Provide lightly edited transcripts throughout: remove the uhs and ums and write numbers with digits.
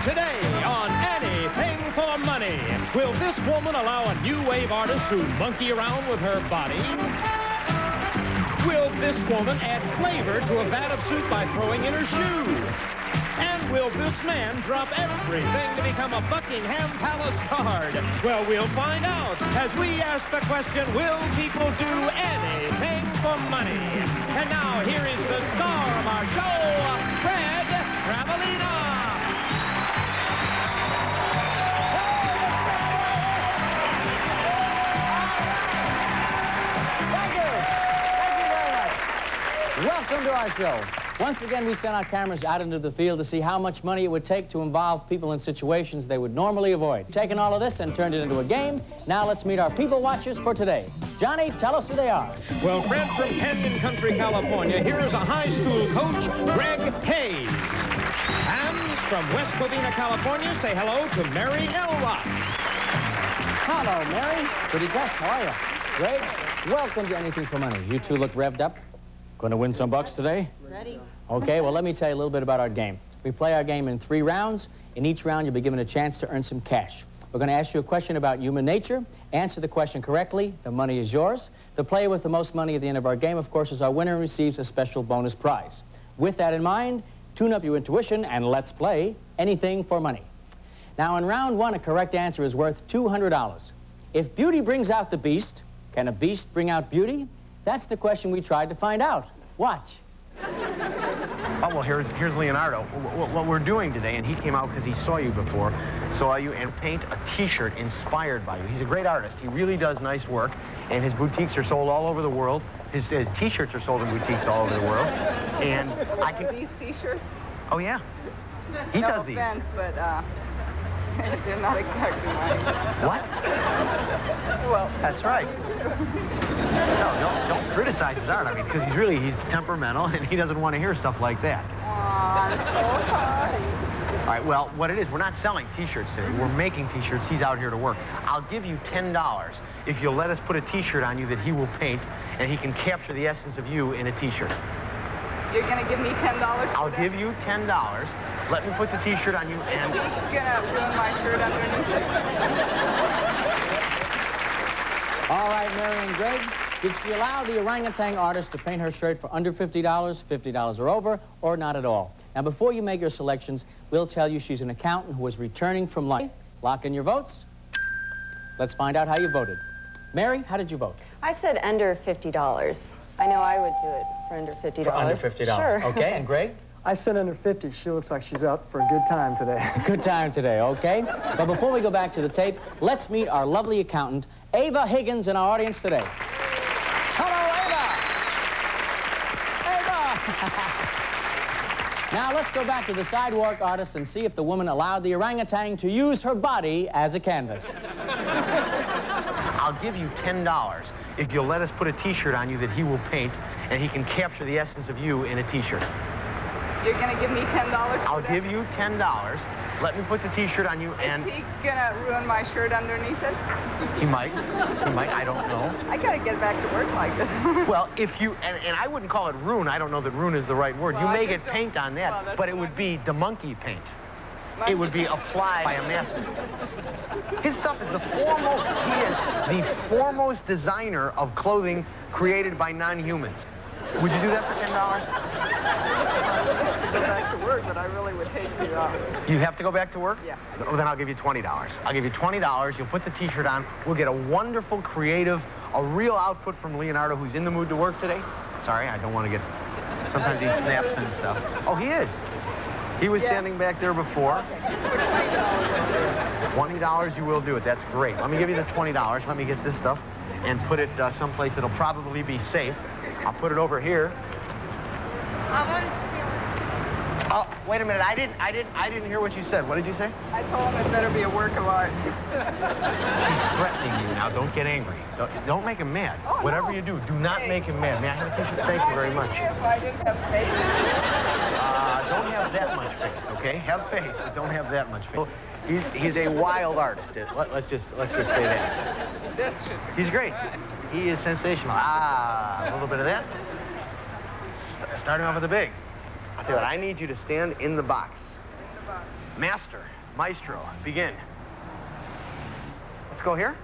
Today on Anything for Money, will this woman allow a new wave artist to monkey around with her body? Will this woman add flavor to a vat of soup by throwing in her shoe? And will this man drop everything to become a Buckingham Palace card? Well, we'll find out as we ask the question, will people do anything for money? And now, here is the star of our show, Fred Travalena. Welcome to our show. Once again, we sent our cameras out into the field to see how much money it would take to involve people in situations they would normally avoid. Taking all of this and turned it into a game. Now let's meet our people watchers for today. Johnny, tell us who they are. Well, Fred, from Canyon Country, California, here is a high school coach, Greg Hayes. And from West Covina, California, say hello to Mary Elrod. Hello, Mary. Pretty dressed. How are you? Greg, welcome to Anything for Money. You two look revved up. Going to win some bucks today? Ready. Okay, well, let me tell you a little bit about our game. We play our game in 3 rounds. In each round, you'll be given a chance to earn some cash. We're going to ask you a question about human nature. Answer the question correctly. The money is yours. The player with the most money at the end of our game, of course, is our winner and receives a special bonus prize. With that in mind, tune up your intuition and let's play Anything for Money. Now, in round 1, a correct answer is worth $200. If beauty brings out the beast, can a beast bring out beauty? That's the question we tried to find out. Watch. Oh, well, here's Leonardo. What we're doing today, and he came out because he saw you before, and paint a T-shirt inspired by you. He's a great artist. He really does nice work, and his boutiques are sold all over the world. His T-shirts are sold in boutiques all over the world, and I can... These T-shirts? Oh, yeah. He does these. No offense, but they're not exactly mine. What? Well... That's right. No, don't criticize his art. I mean, because he's temperamental, and he doesn't want to hear stuff like that. Aw, I'm so sorry. All right, well, what it is, we're not selling T-shirts today. We're making T-shirts. He's out here to work. I'll give you $10 if you'll let us put a T-shirt on you that he will paint, and he can capture the essence of you in a T-shirt. You're going to give me $10 for I'll give you $10. Let me put the T-shirt on you, and... Is he going to ruin my shirt underneath it? All right, Mary and Greg, did she allow the orangutan artist to paint her shirt for under $50, $50 or over, or not at all? Now, before you make your selections, we'll tell you she's an accountant who is returning from lunch. Lock in your votes. Let's find out how you voted. Mary, how did you vote? I said under $50. I know I would do it for under $50. For under $50. Sure. Okay, and Greg? I said under 50. She looks like she's out for a good time today. Good time today, okay? But before we go back to the tape, let's meet our lovely accountant, Ava Higgins, in our audience today. Hello, Ava! Ava! Now, let's go back to the sidewalk artist and see if the woman allowed the orangutan to use her body as a canvas. I'll give you $10 if you'll let us put a T-shirt on you that he will paint, and he can capture the essence of you in a T-shirt. You're going to give me $10 I'll give you $10. Let me put the T-shirt on you, and... Is he going to ruin my shirt underneath it? He might. He might. I don't know. I got to get back to work like this. Well, if you... And I wouldn't call it ruin. I don't know that ruin is the right word. Well, you may get paint on that, well, but it would be the monkey paint. It would be applied by a master. His stuff is the foremost... He is the foremost designer of clothing created by non-humans. Would you do that for $10? Go back to work, but I really would hate to... You have to go back to work? Yeah. Oh, then I'll give you $20. I'll give you $20. You'll put the T-shirt on. We'll get a wonderful, creative, a real output from Leonardo, who's in the mood to work today. Sorry, I don't want to get... Sometimes he snaps and stuff. Oh, he is. He was standing back there before. $20, you will do it. That's great. Let me give you the $20. Let me get this stuff and put it someplace that'll probably be safe. I'll put it over here. I want to steal it. Oh, wait a minute. I didn't hear what you said. What did you say? I told him it better be a work of art. He's threatening you now. Don't get angry. Don't make him mad. Oh, Whatever no. you do, do not make him mad. May I have a T-shirt? Thank you very much. If I didn't have faith. Don't have that much faith, okay? Have faith, but don't have that much faith. He's a wild artist. Let's just say that. This should be He's great. He is sensational. Ah, a little bit of that. Starting off with the big. I'll tell you what, I need you to stand in the box. Master, maestro, begin. Let's go here.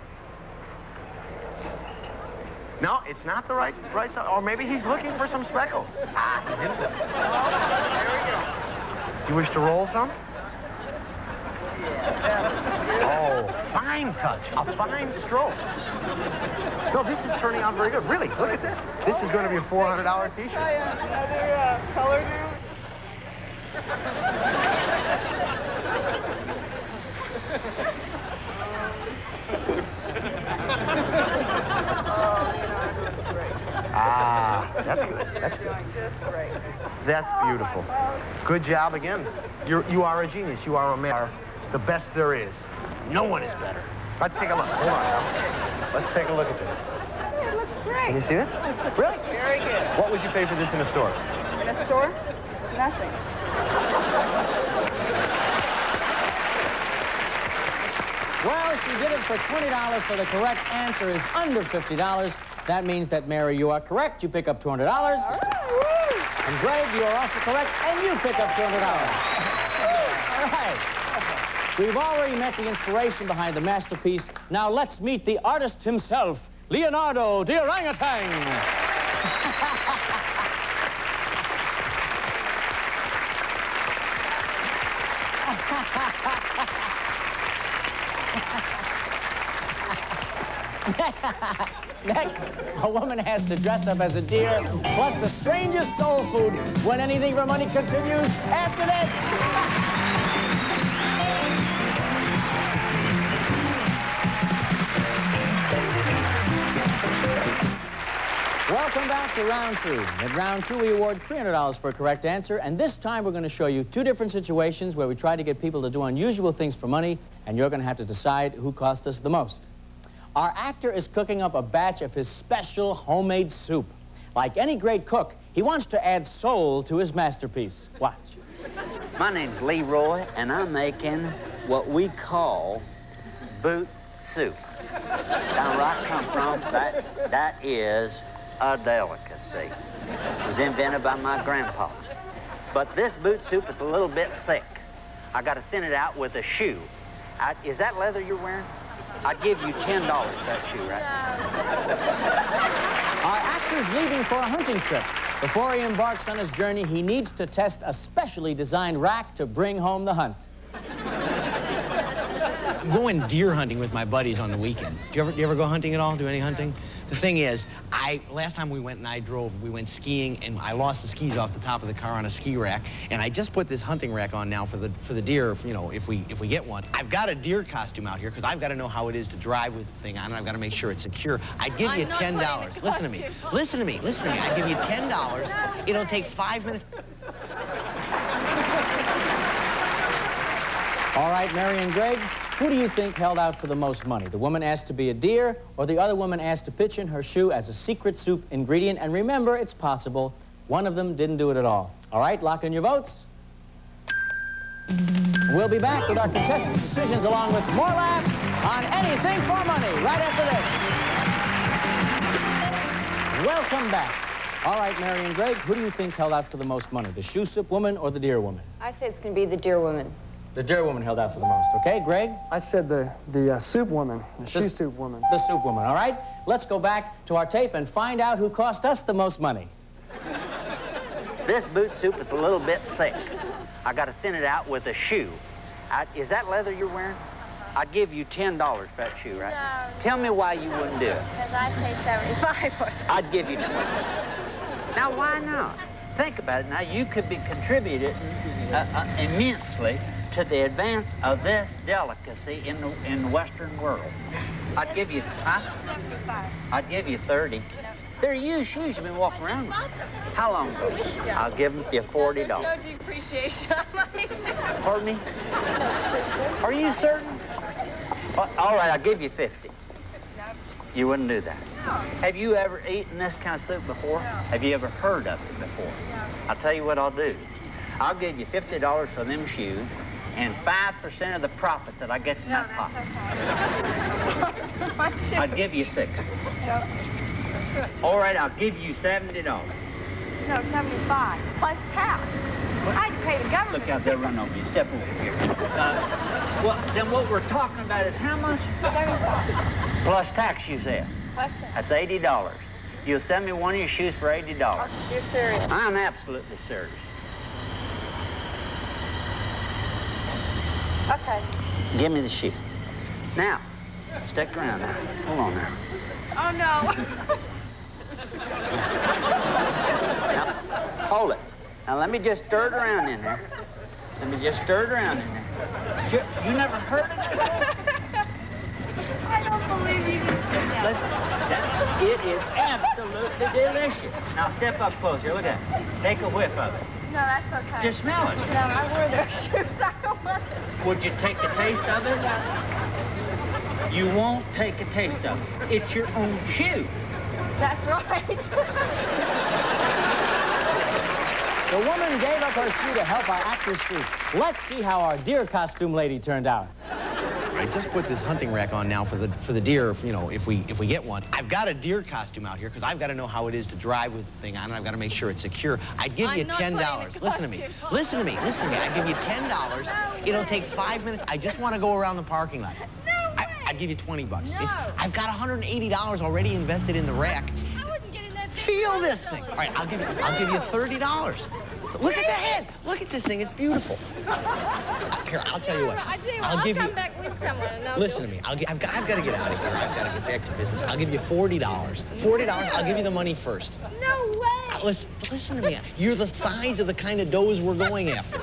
No, it's not the right side. Or maybe he's looking for some speckles. Ah, he's into it. There we go. You wish to roll some? Oh, fine touch. A fine stroke. No, this is turning out very good. Really, look at this. This is going to be a $400 t-shirt. Another color now? Ah, that's good. That's good. Just great. That's beautiful. Good job again. You are a genius. You are a man. The best there is. No one is better. Let's take a look. Hold on now. Let's take a look at this. It looks great. Can you see it? Really? Very good. What would you pay for this in a store? In a store? Nothing. Well, she did it for $20, so the correct answer is under $50. That means that, Mary, you are correct. You pick up $200. And Greg, you are also correct, and you pick up $200. All right. We've already met the inspiration behind the masterpiece. Now let's meet the artist himself, Leonardo the Orangutan. Next, a woman has to dress up as a deer, plus the strangest soul food when Anything for Money continues after this. Welcome back to round two. In round two, we award $300 for a correct answer, and this time we're going to show you two different situations where we try to get people to do unusual things for money, and you're going to have to decide who cost us the most. Our actor is cooking up a batch of his special homemade soup. Like any great cook, he wants to add soul to his masterpiece. Watch. My name's Leroy, and I'm making what we call boot soup. Now, where I come from, that is a delicacy. It was invented by my grandpa. But this boot soup is a little bit thick. I got to thin it out with a shoe. Is that leather you're wearing? I'd give you $10 for that shoe, right? Our actor's leaving for a hunting trip. Before he embarks on his journey, he needs to test a specially designed rack to bring home the hunt. I'm going deer hunting with my buddies on the weekend. Do you ever go hunting at all? Do any hunting? The thing is, last time we went and we went skiing, and I lost the skis off the top of the car on a ski rack, and I just put this hunting rack on now for the deer, you know, if we get one. I've got a deer costume out here because I've got to know how it is to drive with the thing on, and I've got to make sure it's secure. I'd give you $10. Listen to me. Listen to me. Listen to me. I'd give you $10. It'll take 5 minutes. All right, Mary and Greg, who do you think held out for the most money? The woman asked to be a deer, or the other woman asked to pitch in her shoe as a secret soup ingredient? And remember, it's possible. One of them didn't do it at all. All right, lock in your votes. We'll be back with our contestants' decisions along with more laughs on Anything for Money right after this. Welcome back. All right, Mary and Greg, who do you think held out for the most money? The shoe soup woman or the deer woman? I say it's going to be the deer woman. The deer woman held out for the most, okay? Greg? I said the soup woman, the shoe soup woman. The soup woman, all right? Let's go back to our tape and find out who cost us the most money. This boot soup is a little bit thick. I got to thin it out with a shoe. Is that leather you're wearing? I'd give you $10 for that shoe, right? No. Tell me why you wouldn't do it. Because I paid $75 for it. I'd give you $20. Now, why not? Think about it. Now, you could be contributing immensely to the advance of this delicacy in the Western world. I'd give you, huh? 75. I'd give you 30. They're used shoes you've been walking around with. How long ago? I'll give you $40. No depreciation on my shoe. Pardon me? Are you certain? All right, I'll give you 50. You wouldn't do that. Have you ever eaten this kind of soup before? Have you ever heard of it before? I'll tell you what I'll do. I'll give you $50 for them shoes and 5% of the profits that I get from that pocket. Okay. I'd give you 60. All right, I'll give you $70. No, 75 plus tax. I had to pay the government. Look out there, run over you. Step over here. Well, then what we're talking about is how much? 75 Plus tax, you said. plus tax. That's $80. You'll send me one of your shoes for $80. You're serious. I'm absolutely serious. Okay. Give me the shoe. Now, stick around now. Hold on now. Oh, no. Now, hold it. Now, let me just stir it around in there. Let me just stir it around in there. You never heard of it before? I don't believe you just did that. Listen, it is absolutely delicious. Now, step up closer. Look at it. Take a whiff of it. No, that's okay. Just smell it. No, I wear their shoes. I don't want it. Would you take a taste of it? You won't take a taste of it. It's your own shoe. That's right. The woman gave up her shoe to help our actress suit. Let's see how our deer costume lady turned out. I just put this hunting rack on now for the deer, you know, if we get one. I've got a deer costume out here because I've got to know how it is to drive with the thing on, and I've got to make sure it's secure. I'd give you $10. Listen to me. Listen to me. Listen to me. I'd give you $10. It'll take 5 minutes. I just want to go around the parking lot. No way. I'd give you $20. No. I've got $180 already invested in the rack. I wouldn't get in that thing. Feel this thing. All right, I'll give you $30. Look at the head. Look at this thing. It's beautiful. Here, I'll tell you what. I tell you what, I'll I'll come back with someone. And I'll Listen to me. I've got to get out of here. I've got to get back to business. I'll give you $40. $40. I'll give you the money first. No way. Listen to me. You're the size of the kind of does we're going after.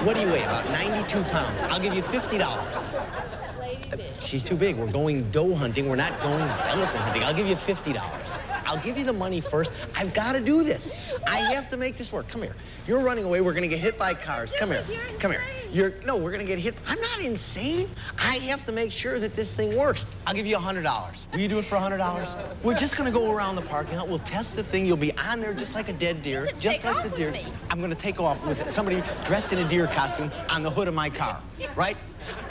What do you weigh? About 92 pounds. I'll give you $50. That lady did. She's too big. We're going doe hunting. We're not going elephant hunting. I'll give you $50. I'll give you the money first. I've got to do this. I have to make this work. Come here. You're running away. We're going to get hit by cars. Come here. Come here. No, we're going to get hit. I'm not insane. I have to make sure that this thing works. I'll give you $100. Will you do it for $100? We're just going to go around the parking lot. We'll test the thing. You'll be on there just like a dead deer. Just like the deer. I'm going to take off with somebody dressed in a deer costume on the hood of my car. Right?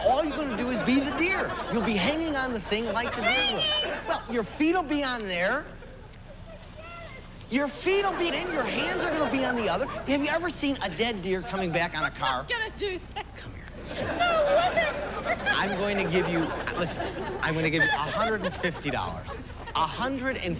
All you're going to do is be the deer. You'll be hanging on the thing like the deer will. Well, your feet will be on there. Your feet will be in, your hands are going to be on the other. Have you ever seen a dead deer coming back on a car? I'm going to do that. Come here. No way. I'm going to give you, listen, I'm going to give you $150. $150. You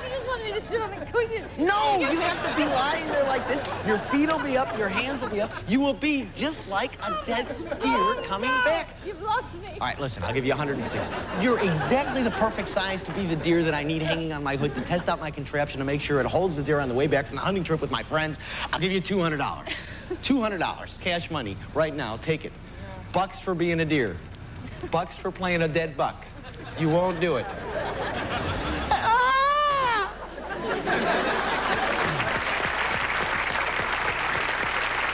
just wanted me to sit on the cushion. No, you have to be lying there like this. Your feet will be up, your hands will be up. You will be just like a dead deer coming back. You've lost me. All right, listen, I'll give you $160. You're exactly the perfect size to be the deer that I need hanging on my hood to test out my contraption to make sure it holds the deer on the way back from the hunting trip with my friends. I'll give you $200. $200, cash money, right now, take it. Bucks for being a deer. Bucks for playing a dead buck. You won't do it.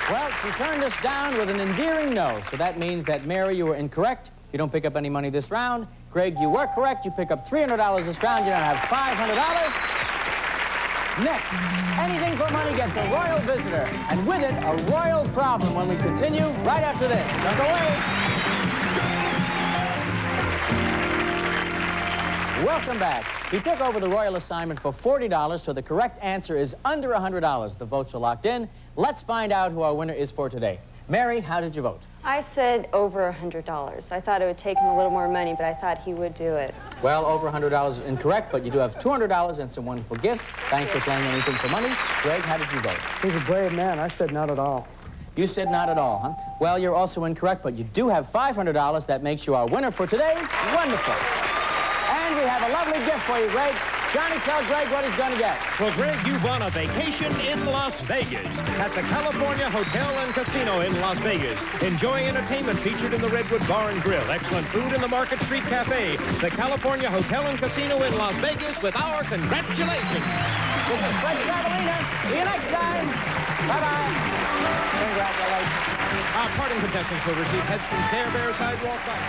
Well, she turned us down with an endearing no, so that means that, Mary, you were incorrect. You don't pick up any money this round. Greg, you were correct. You pick up $300 this round. You now have $500. Next, Anything for Money gets a royal visitor, and with it, a royal problem when we continue right after this. Don't go away. Welcome back. We took over the royal assignment for $40, so the correct answer is under $100. The votes are locked in. Let's find out who our winner is for today. Mary, how did you vote? I said over $100. I thought it would take him a little more money, but I thought he would do it. Well, over $100 is incorrect, but you do have $200 and some wonderful gifts. Thanks for playing Anything for Money. Greg, how did you vote? He's a brave man. I said not at all. You said not at all, huh? Well, you're also incorrect, but you do have $500. That makes you our winner for today. Wonderful. And we have a lovely gift for you, Greg. Johnny, tell Greg what he's going to get. Well, Greg, you've won a vacation in Las Vegas at the California Hotel and Casino in Las Vegas. Enjoy entertainment featured in the Redwood Bar and Grill. Excellent food in the Market Street Cafe. The California Hotel and Casino in Las Vegas with our congratulations. This is Fred Travelina. See you next time. Bye-bye. Congratulations. Our parting contestants will receive Hedstrom's Care Bear Sidewalk Bike.